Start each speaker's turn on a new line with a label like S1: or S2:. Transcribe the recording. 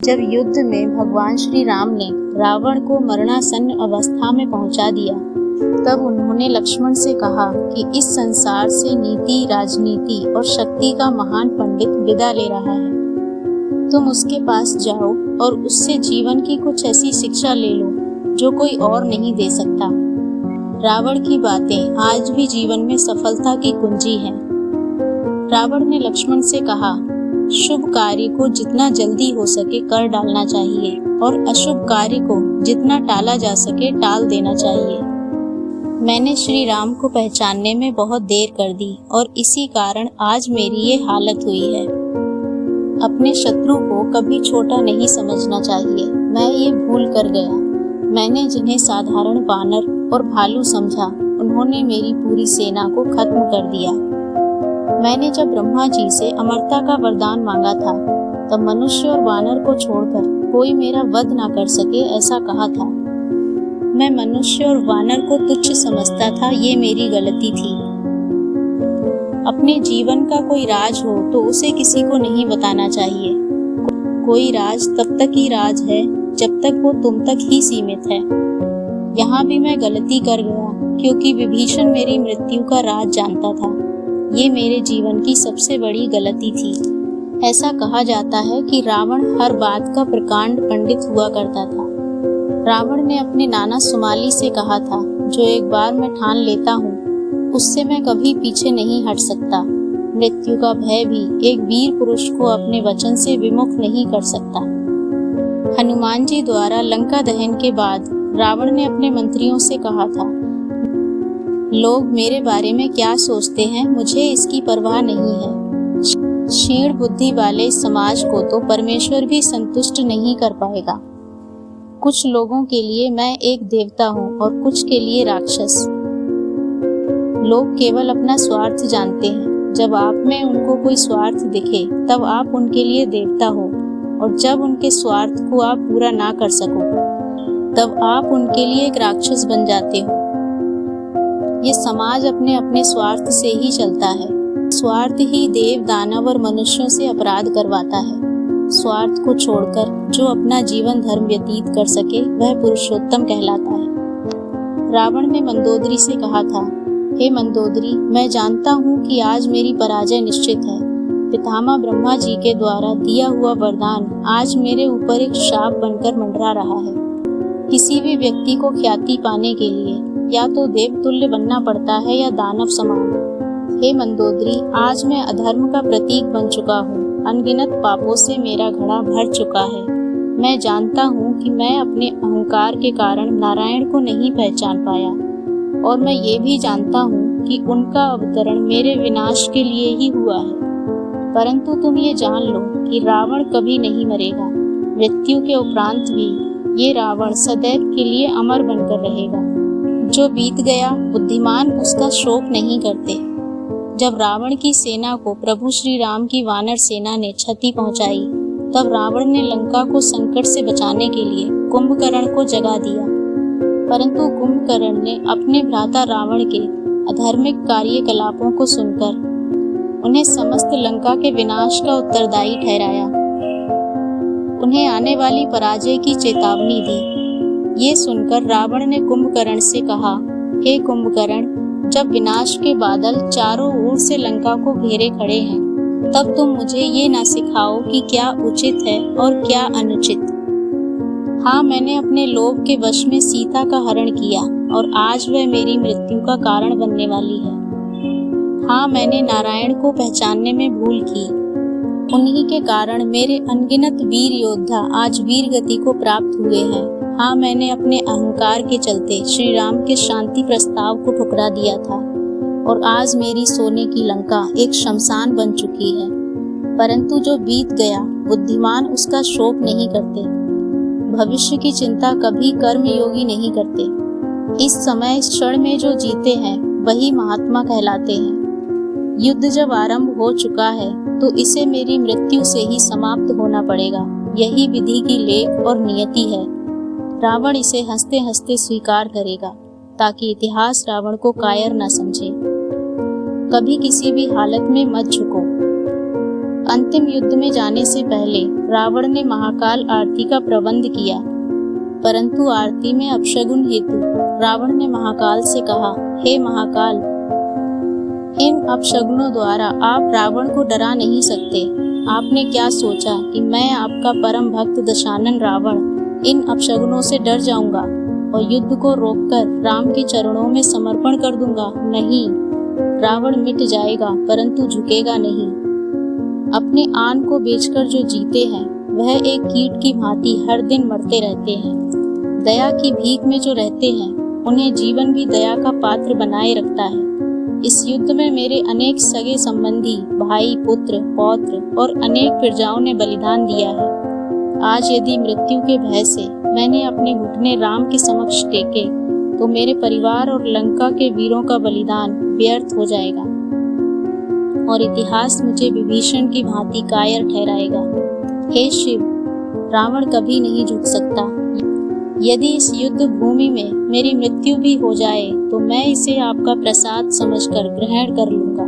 S1: जब युद्ध में भगवान श्री राम ने रावण को मरणासन्न अवस्था में पहुंचा दिया, तब उन्होंने लक्ष्मण से कहा कि इस संसार से नीति, राजनीति और शक्ति का महान पंडित विदा ले रहा है। तुम उसके पास जाओ और उससे जीवन की कुछ ऐसी शिक्षा ले लो जो कोई और नहीं दे सकता। रावण की बातें आज भी जीवन में सफलता की कुंजी हैं। रावण ने लक्ष्मण से कहा, शुभ कार्य को जितना जल्दी हो सके कर डालना चाहिए और अशुभ कार्य को जितना टाला जा सके टाल देना चाहिए। मैंने श्री राम को पहचानने में बहुत देर कर दी और इसी कारण आज मेरी ये हालत हुई है। अपने शत्रु को कभी छोटा नहीं समझना चाहिए। मैं ये भूल कर गया। मैंने जिन्हें साधारण वानर और भालू समझा, उन्होंने मेरी पूरी सेना को खत्म कर दिया। मैंने जब ब्रह्मा जी से अमरता का वरदान मांगा था, तब मनुष्य और वानर को छोड़कर कोई मेरा वध ना कर सके ऐसा कहा था। मैं मनुष्य और वानर को तुच्छ समझता था, ये मेरी गलती थी। अपने जीवन का कोई राज हो तो उसे किसी को नहीं बताना चाहिए। कोई राज तब तक ही राज है जब तक वो तुम तक ही सीमित है। यहाँ भी मैं गलती कर गया, क्योंकि विभीषण मेरी मृत्यु का राज जानता था। ये मेरे जीवन की सबसे बड़ी गलती थी। ऐसा कहा जाता है कि रावण हर बात का प्रकांड पंडित हुआ करता था। रावण ने अपने नाना सुमाली से कहा था, जो एक बार मैं ठान लेता हूँ उससे मैं कभी पीछे नहीं हट सकता। मृत्यु का भय भी एक वीर पुरुष को अपने वचन से विमुख नहीं कर सकता। हनुमान जी द्वारा लंका दहन के बाद रावण ने अपने मंत्रियों से कहा था, लोग मेरे बारे में क्या सोचते हैं मुझे इसकी परवाह नहीं है। क्षीण बुद्धि वाले समाज को तो परमेश्वर भी संतुष्ट नहीं कर पाएगा। कुछ लोगों के लिए मैं एक देवता हूँ और कुछ के लिए राक्षस। लोग केवल अपना स्वार्थ जानते हैं। जब आप में उनको कोई स्वार्थ दिखे तब आप उनके लिए देवता हो, और जब उनके स्वार्थ को आप पूरा ना कर सको तब आप उनके लिए एक राक्षस बन जाते हो। ये समाज अपने अपने स्वार्थ से ही चलता है। स्वार्थ ही देव, दानव और मनुष्यों से अपराध करवाता है। स्वार्थ को छोड़कर जो अपना जीवन धर्म व्यतीत कर सके वह पुरुषोत्तम कहलाता है। रावण ने मंदोदरी से कहा था, हे मंदोदरी, मैं जानता हूँ कि आज मेरी पराजय निश्चित है। पितामह ब्रह्मा जी के द्वारा दिया हुआ वरदान आज मेरे ऊपर एक शाप बनकर मंडरा रहा है। किसी भी व्यक्ति को ख्याति पाने के लिए या तो देवतुल्य बनना पड़ता है या दानव समान। हे मंदोदरी, आज मैं अधर्म का प्रतीक बन चुका हूँ। अनगिनत पापों से मेरा घड़ा भर चुका है। मैं जानता हूँ कि मैं अपने अहंकार के कारण नारायण को नहीं पहचान पाया, और मैं ये भी जानता हूँ कि उनका अवतरण मेरे विनाश के लिए ही हुआ है। परंतु तुम ये जान लो कि रावण कभी नहीं मरेगा। मृत्यु के उपरांत भी ये रावण सदैव के लिए अमर बनकर रहेगा। जो बीत गया, बुद्धिमान उसका शोक नहीं करते। जब रावण की सेना को प्रभु श्री राम की वानर सेना ने क्षति पहुंचाई, तब रावण ने लंका को संकट से बचाने के लिए कुंभकर्ण को जगा दिया। परंतु कुंभकर्ण ने अपने भ्राता रावण के अधार्मिक कार्यकलापों को सुनकर उन्हें समस्त लंका के विनाश का उत्तरदायी ठहराया। उन्हें आने वाली पराजय की चेतावनी दी। ये सुनकर रावण ने कुंभकर्ण से कहा, हे कुंभकर्ण, जब विनाश के बादल चारों ओर से लंका को घेरे खड़े हैं, तब तुम मुझे ये ना सिखाओ कि क्या उचित है और क्या अनुचित। हाँ, मैंने अपने लोभ के वश में सीता का हरण किया और आज वह मेरी मृत्यु का कारण बनने वाली है। हाँ, मैंने नारायण को पहचानने में भूल की। उन्हीं के कारण मेरे अनगिनत वीर योद्धा आज वीर गति को प्राप्त हुए हैं। हाँ, मैंने अपने अहंकार के चलते श्री राम के शांति प्रस्ताव को ठुकरा दिया था, और आज मेरी सोने की लंका एक शमशान बन चुकी है। परंतु जो बीत गया, बुद्धिमान उसका शोक नहीं करते। भविष्य की चिंता कभी कर्मयोगी नहीं करते। इस समय इस क्षण में जो जीते हैं वही महात्मा कहलाते हैं। युद्ध जब आरंभ हो चुका है तो इसे मेरी मृत्यु से ही समाप्त होना पड़ेगा। यही विधि की लेख और नियति है। रावण इसे हंसते हंसते स्वीकार करेगा, ताकि इतिहास रावण को कायर न समझे। कभी किसी भी हालत में मत झुको। अंतिम युद्ध में जाने से पहले रावण ने महाकाल आरती का प्रबंध किया, परंतु आरती में अपशगुन हेतु रावण ने महाकाल से कहा, हे महाकाल, इन अपशगुनों द्वारा आप रावण को डरा नहीं सकते। आपने क्या सोचा कि मैं आपका परम भक्त दशानन रावण इन अपशगुनों से डर जाऊंगा और युद्ध को रोककर राम के चरणों में समर्पण कर दूंगा? नहीं, रावण मिट जाएगा परंतु झुकेगा नहीं। अपने आन को बेचकर जो जीते हैं वह एक कीट की भांति हर दिन मरते रहते हैं। दया की भीख में जो रहते हैं उन्हें जीवन भी दया का पात्र बनाए रखता है। इस युद्ध में मेरे अनेक सगे संबंधी, भाई, पुत्र, पौत्र और अनेक प्रजाओं ने बलिदान दिया है। आज यदि मृत्यु के भय से मैंने अपने घुटने राम के समक्ष टेके तो मेरे परिवार और लंका के वीरों का बलिदान व्यर्थ हो जाएगा और इतिहास मुझे विभीषण की भांति कायर ठहराएगा। हे शिव, रावण कभी नहीं झुक सकता। यदि इस युद्ध भूमि में मेरी मृत्यु भी हो जाए तो मैं इसे आपका प्रसाद समझकर ग्रहण कर लूंगा।